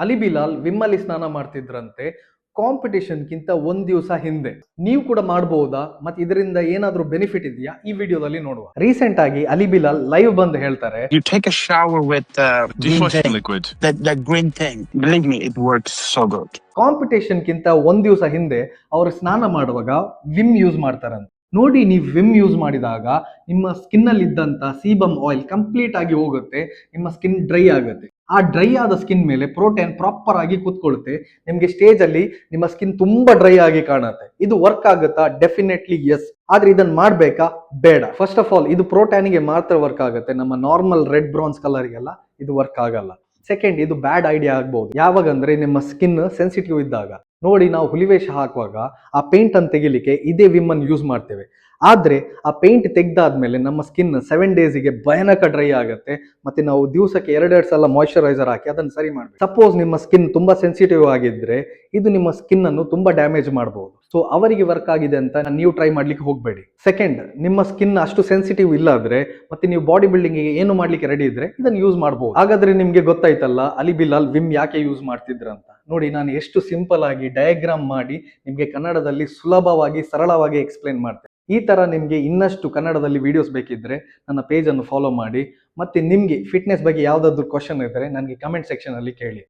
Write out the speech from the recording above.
ಅಲಿ ಬಿಲಾಲ್ ವಿಮ್ಮಲ್ಲಿ ಸ್ನಾನ ಮಾಡ್ತಿದ್ರಂತೆ ಕಾಂಪಿಟೇಷನ್ಗಿಂತ ಒಂದ್ ದಿವಸ ಹಿಂದೆ. ನೀವು ಕೂಡ ಮಾಡಬಹುದಾ ಮತ್ತೆ ಇದರಿಂದ ಏನಾದ್ರೂ ಬೆನಿಫಿಟ್ ಇದೆಯಾ ಈ ವಿಡಿಯೋದಲ್ಲಿ ನೋಡುವ. ರೀಸೆಂಟ್ ಆಗಿ ಅಲಿ ಬಿಲಾಲ್ ಲೈವ್ ಬಂದು ಹೇಳ್ತಾರೆ, You take a shower with green Dishwashing thing. liquid. That green thing. Believe me, it works so good. ಕಾಂಪಿಟೇಷನ್ಗಿಂತ ಒಂದ್ ದಿವಸ ಹಿಂದೆ ಅವರು ಸ್ನಾನ ಮಾಡುವಾಗ ವಿಮ್ ಯೂಸ್ ಮಾಡ್ತಾರಂತೆ. ನೋಡಿ, ನೀವು ವಿಮ್ ಯೂಸ್ ಮಾಡಿದಾಗ ನಿಮ್ಮ ಸ್ಕಿನ್ ಅಲ್ಲಿ ಇದ್ದಂತ ಸೀಬಮ್ ಆಯಿಲ್ ಕಂಪ್ಲೀಟ್ ಆಗಿ ಹೋಗುತ್ತೆ, ನಿಮ್ಮ ಸ್ಕಿನ್ ಡ್ರೈ ಆಗುತ್ತೆ. ಆ ಡ್ರೈ ಆದ ಸ್ಕಿನ್ ಮೇಲೆ ಪ್ರೋಟೀನ್ ಪ್ರಾಪರ್ ಆಗಿ ಕೂತ್ಕೊಳ್ಳುತ್ತೆ. ನಿಮ್ಗೆ ಸ್ಟೇಜ್ ಅಲ್ಲಿ ನಿಮ್ಮ ಸ್ಕಿನ್ ತುಂಬಾ ಡ್ರೈ ಆಗಿ ಕಾಣುತ್ತೆ. ಇದು ವರ್ಕ್ ಆಗುತ್ತಾ? Definitely yes. ಆದ್ರೆ ಇದನ್ನ ಮಾಡ್ಬೇಕಾ? ಬೇಡ. ಫಸ್ಟ್ ಆಫ್ ಆಲ್ ಇದು ಪ್ರೋಟೀನ್ಗೆ ಮಾತ್ರ ವರ್ಕ್ ಆಗುತ್ತೆ, ನಮ್ಮ ನಾರ್ಮಲ್ ರೆಡ್ ಬ್ರೌನ್ಸ್ ಕಲರ್ಗೆಲ್ಲ ಇದು ವರ್ಕ್ ಆಗಲ್ಲ. ಸೆಕೆಂಡ್, ಇದು ಬ್ಯಾಡ್ ಐಡಿಯಾ ಆಗ್ಬಹುದು. ಯಾವಾಗಂದ್ರೆ ನಿಮ್ಮ ಸ್ಕಿನ್ ಸೆನ್ಸಿಟಿವ್ ಇದ್ದಾಗ. ನೋಡಿ, ನಾವು ಹುಲಿವೇಷ ಹಾಕುವಾಗ ಆ ಪೇಂಟ್ ಅನ್ನು ತೆಗಿಲಿಕ್ಕೆ ಇದೇ ವಿಮ್ ಅನ್ನು ಯೂಸ್ ಮಾಡ್ತೇವೆ. ಆದ್ರೆ ಆ ಪೇಂಟ್ ತೆಗ್ದಾದ್ಮೇಲೆ ನಮ್ಮ ಸ್ಕಿನ್ 7 ಡೇಸ್ಗೆ ಭಯಾನಕ ಡ್ರೈ ಆಗುತ್ತೆ. ಮತ್ತೆ ನಾವು ದಿವಸಕ್ಕೆ 2 ಸಲ ಮಾಯಿಶ್ಚರೈಸರ್ ಹಾಕಿ ಅದನ್ನು ಸರಿ ಮಾಡ್ಬೇಕು. ಸಪೋಸ್ ನಿಮ್ಮ ಸ್ಕಿನ್ ತುಂಬಾ ಸೆನ್ಸಿಟಿವ್ ಆಗಿದ್ರೆ ಇದು ನಿಮ್ಮ ಸ್ಕಿನ್ ಅನ್ನು ತುಂಬಾ ಡ್ಯಾಮೇಜ್ ಮಾಡಬಹುದು. ಸೊ ಅವರಿಗೆ ವರ್ಕ್ ಆಗಿದೆ ಅಂತ ನೀವು ಟ್ರೈ ಮಾಡ್ಲಿಕ್ಕೆ ಹೋಗಬೇಡಿ. ಸೆಕೆಂಡ್, ನಿಮ್ಮ ಸ್ಕಿನ್ ಅಷ್ಟು ಸೆನ್ಸಿಟಿವ್ ಇಲ್ಲ ಆದ್ರೆ ಮತ್ತೆ ನೀವು ಬಾಡಿ ಬಿಲ್ಡಿಂಗ್ ಏನು ಮಾಡ್ಲಿಕ್ಕೆ ರೆಡಿ ಇದ್ರೆ ಇದನ್ನು ಯೂಸ್ ಮಾಡಬಹುದು. ಹಾಗಾದ್ರೆ ನಿಮ್ಗೆ ಗೊತ್ತಾಯ್ತಲ್ಲ ಅಲಿ ಬಿಲಾಲ್ ವಿಮ್ ಯಾಕೆ ಯೂಸ್ ಮಾಡ್ತಿದ್ರ ಅಂತ. ನೋಡಿ, ನಾನು ಎಷ್ಟು ಸಿಂಪಲ್ ಆಗಿ ಡಯಾಗ್ರಾಮ್ ಮಾಡಿ ನಿಮ್ಗೆ ಕನ್ನಡದಲ್ಲಿ ಸುಲಭವಾಗಿ ಸರಳವಾಗಿ ಎಕ್ಸ್ಪ್ಲೈನ್ ಮಾಡ್ತೇನೆ. ಈ ತರ ನಿಮ್ಗೆ ಇನ್ನಷ್ಟು ಕನ್ನಡದಲ್ಲಿ ವಿಡಿಯೋಸ್ ಬೇಕಿದ್ರೆ ನನ್ನ ಪೇಜ್ ಅನ್ನು ಫಾಲೋ ಮಾಡಿ. ಮತ್ತೆ ನಿಮ್ಗೆ ಫಿಟ್ನೆಸ್ ಬಗ್ಗೆ ಯಾವ್ದಾದ್ರು ಕ್ವಶನ್ ಇದ್ರೆ ನನಗೆ ಕಮೆಂಟ್ ಸೆಕ್ಷನ್ ಅಲ್ಲಿ ಕೇಳಿ.